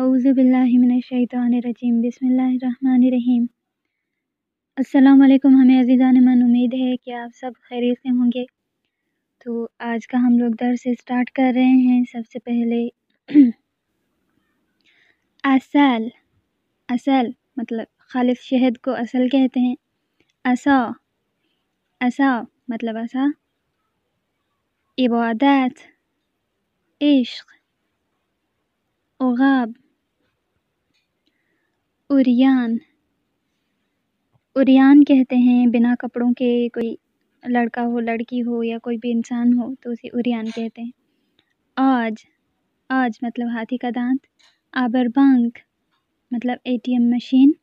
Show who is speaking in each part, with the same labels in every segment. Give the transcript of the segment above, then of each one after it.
Speaker 1: औज़ु बिल्लाहि मिनश्शैतानिर्रजीम बिस्मिल्लाहिर्रहमानिर्रहीम। अस्सलाम वालेकुम। हमें अज़ीज़ान मन, उम्मीद है कि आप सब खैरियत से होंगे। तो आज का हम लोग दर्स स्टार्ट कर रहे हैं। सबसे पहले असल, असल मतलब खालिस शहद को असल कहते हैं। असा, असा मतलब असा। इबादत, इश्क, उगाब, उरियान, उरियान कहते हैं बिना कपड़ों के। कोई लड़का हो, लड़की हो या कोई भी इंसान हो तो उसे उरियान कहते हैं। आज, आज मतलब हाथी का दांत। आबरबंक मतलब एटीएम मशीन।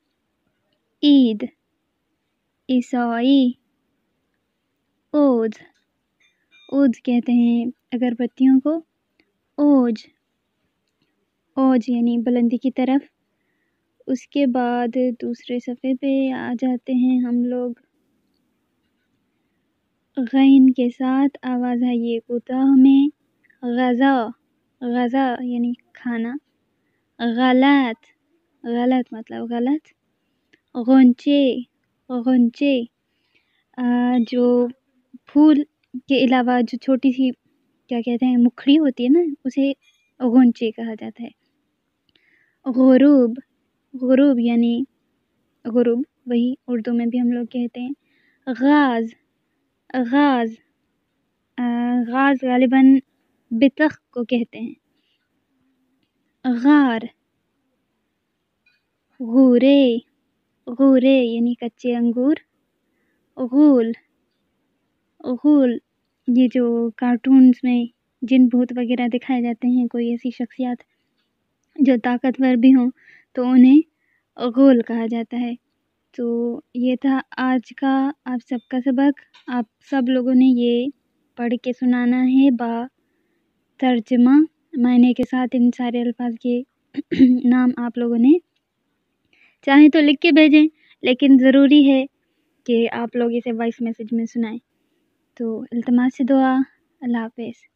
Speaker 1: ईद, ईसाई। ओज, ओज कहते हैं अगरबत्तियों को। ओज, ओज यानी बुलंदी की तरफ। उसके बाद दूसरे सफ़े पे आ जाते हैं हम लोग। गैन के साथ आवाज़ है ये कोताह में। गज़ा, गज़ा यानी खाना। गलत, गलत मतलब गलत। गुंचे, गुंचे जो फूल के अलावा जो छोटी सी क्या कहते हैं मुखड़ी होती है ना, उसे गुंचे कहा जाता है। गुरूब, गुरूब यानी गुरूब, वही उर्दू में भी हम लोग कहते हैं। गाज, गाज, गाज गालिबन बितख को कहते हैं। गार, गूरे, गूरे यानी कच्चे अंगूर। गूल, गूल ये जो कार्टून्स में जिन भूत वगैरह दिखाए जाते हैं, कोई ऐसी शख्सियत जो ताकतवर भी हों तो उन्हें गूल कहा जाता है। तो ये था आज का आप सबका सबक। आप सब लोगों ने ये पढ़ के सुनाना है बा तर्जमा मायने के साथ। इन सारे अल्फाज के नाम आप लोगों ने चाहे तो लिख के भेजें, लेकिन ज़रूरी है कि आप लोग इसे वॉइस मैसेज में सुनाएं। तो इल्तिमास से दुआ। अल्लाह हाफ़िज़।